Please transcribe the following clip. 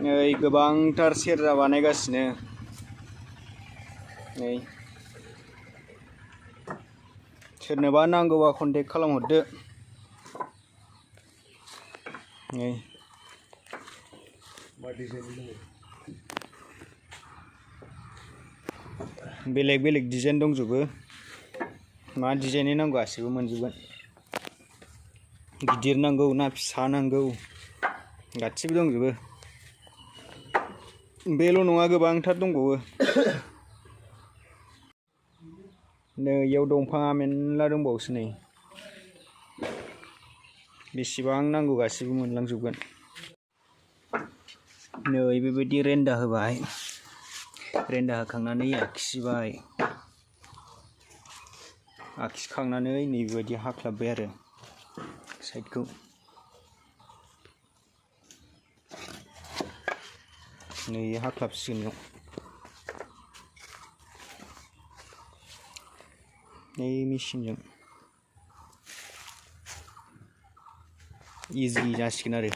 नै गोबांथार सेरजा बानायगासिनो नै सोरनोबा नांगौबा कन्टेक्ट खालामहरदो नै बेलेग बेलेग डिजाइन दंजोबो मा डिजाइननि नांगौ गासिबो मोनजोबगोन गिदिर नांगौ ना फिसा नांगौ गासिबो दंजोबो बेल' नङा गोबांथार दंबावो नै इयाव दंफाङा मेरला दंबावोसो नै बेसेबां नांगौ गासिबो मोनलांजोबगोन नै बेबायदि रेन्दा होबाय रेन्दा होखांनानै आखिबाय आखिखांनानै नैबेबायदि हाख्लाबबाय आरो साइडखौ नै हाख्लाबसिगोन नै मेचिनजों इजि जासिगोन आरो